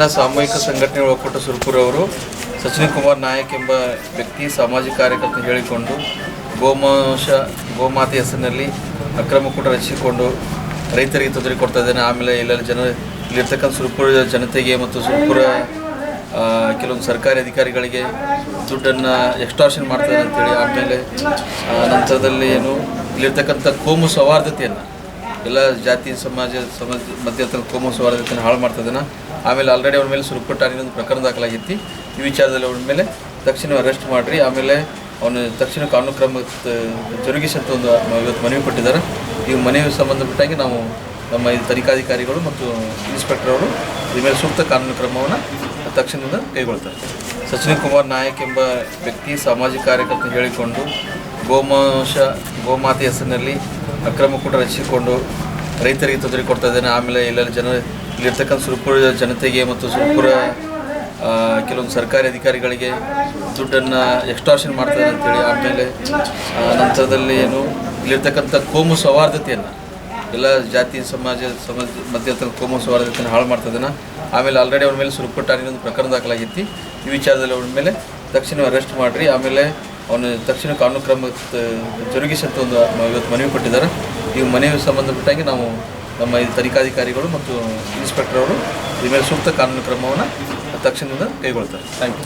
ಸಾಮೂಹಿಕ ಸಂಘಟನೆ ಒಕ್ಕೂಟ ಸುರಪುರ ಅವರು ಸಚಿನ್ ಕುಮಾರ್ ನಾಯಕ್ ಎಂಬ ವ್ಯಕ್ತಿ ಸಾಮಾಜಿಕ ಕಾರ್ಯಕರ್ತ ಹೇಳಿಕೊಂಡು ಗೋಮಾತೆ ಹೆಸರಿನಲ್ಲಿ ಅಕ್ರಮ ಕೂಟ ರಚಿಸಿಕೊಂಡು ರೈತರಿಗೆ ತೊಂದರೆ ಕೊಡ್ತಾ ಇದ್ದಾನೆ. ಆಮೇಲೆ ಇಲ್ಲಿರ್ತಕ್ಕಂಥ ಸುರಪುರ ಜನತೆಗೆ ಮತ್ತು ಸುರಪುರ ಕೆಲವೊಂದು ಸರ್ಕಾರಿ ಅಧಿಕಾರಿಗಳಿಗೆ ದುಡ್ಡನ್ನು ಎಕ್ಸ್ಟಾರ್ಷನ್ ಮಾಡ್ತಾರೆ ಅಂತೇಳಿ, ಆಮೇಲೆ ನಂತರದಲ್ಲಿ ಇಲ್ಲಿರ್ತಕ್ಕಂಥ ಕೋಮು ಸೌಹಾರ್ದತೆಯನ್ನು ಎಲ್ಲ ಜಾತಿ ಸಮಾಜ ಮಧ್ಯ ಕೋಮು ಸೌಹಾರ್ದತೆಯನ್ನು ಹಾಳು ಮಾಡ್ತಾ ಇದ್ದಾನೆ. ಆಮೇಲೆ ಆಲ್ರೆಡಿ ಅವ್ರ ಮೇಲೆ ಸುರಪುರ ಠಾಣೆಯಲ್ಲಿ ಒಂದು ಪ್ರಕರಣ ದಾಖಲಾಗಿತ್ತು. ಈ ವಿಚಾರದಲ್ಲಿ ಅವ್ರ ಮೇಲೆ ತಕ್ಷಣ ಅರೆಸ್ಟ್ ಮಾಡಿರಿ, ಆಮೇಲೆ ಅವನು ತಕ್ಷಣ ಕಾನೂನು ಕ್ರಮ ಜರುಗಿಸಿ ಅಂತ ಇವತ್ತು ಮನವಿ ಕೊಟ್ಟಿದ್ದಾರೆ. ಈ ಮನವಿ ಸಂಬಂಧಪಟ್ಟಾಗಿ ನಾವು ನಮ್ಮ ತನಿಖಾಧಿಕಾರಿಗಳು ಮತ್ತು ಇನ್ಸ್ಪೆಕ್ಟರ್ ಅವರು ಇದ್ರ ಮೇಲೆ ಸೂಕ್ತ ಕಾನೂನು ಕ್ರಮವನ್ನು ತಕ್ಷಣದಿಂದ ಕೈಗೊಳ್ತಾರೆ. ಸಚಿನ್ ಕುಮಾರ್ ನಾಯಕ್ ಎಂಬ ವ್ಯಕ್ತಿ ಸಾಮಾಜಿಕ ಕಾರ್ಯಕರ್ತ ಹೇಳಿಕೊಂಡು ಗೋಮಾತೆ ಹೆಸರಿನಲ್ಲಿ ಅಕ್ರಮ ಕೂಟ ರಚಿಸಿಕೊಂಡು ರೈತರಿಗೆ ತೊಂದರೆ ಕೊಡ್ತಾ ಇದ್ದಾನೆ. ಆಮೇಲೆ ಇಲ್ಲಿರ್ತಕ್ಕಂಥ ಸುರಪುರ ಜನತೆಗೆ ಮತ್ತು ಸುರಪುರ ಕೆಲವೊಂದು ಸರ್ಕಾರಿ ಅಧಿಕಾರಿಗಳಿಗೆ ದುಡ್ಡನ್ನು ಎಕ್ಸ್ಟಾರ್ಷನ್ ಮಾಡ್ತಾರೆ ಅಂತೇಳಿ, ಆಮೇಲೆ ನಂತರದಲ್ಲಿ ಇಲ್ಲಿರ್ತಕ್ಕಂಥ ಕೋಮು ಸೌಹಾರ್ದತೆಯನ್ನು ಎಲ್ಲ ಜಾತಿ ಸಮಾಜ ಮಧ್ಯ ಕೋಮು ಸೌಹಾರ್ದತೆಯನ್ನು ಹಾಳು ಮಾಡ್ತಾ ಇದ್ದಾನೆ. ಆಮೇಲೆ ಆಲ್ರೆಡಿ ಅವ್ರ ಮೇಲೆ ಸುರಪುರ ಠಾಣೆಯಲ್ಲಿ ಒಂದು ಪ್ರಕರಣ ದಾಖಲಾಗಿತ್ತು. ಈ ವಿಚಾರದಲ್ಲಿ ಅವ್ರ ಮೇಲೆ ತಕ್ಷಣ ಅರೆಸ್ಟ್ ಮಾಡಿರಿ, ಆಮೇಲೆ ಅವನು ತಕ್ಷಣ ಕಾನೂನು ಕ್ರಮ ಜರುಗಿಸಿ ಅಂತ ಇವತ್ತು ಮನವಿ ಕೊಟ್ಟಿದ್ದಾರೆ. ಈ ಮನವಿ ಸಂಬಂಧಪಟ್ಟಾಗಿ ನಾವು ನಮ್ಮ ತನಿಖಾಧಿಕಾರಿಗಳು ಮತ್ತು ಇನ್ಸ್ಪೆಕ್ಟರ್ ಅವರು ಇದ್ರ ಮೇಲೆ ಸೂಕ್ತ ಕಾನೂನು ಕ್ರಮವನ್ನು ತಕ್ಷಣದಿಂದ ಕೈಗೊಳ್ತಾರೆ. Thank you.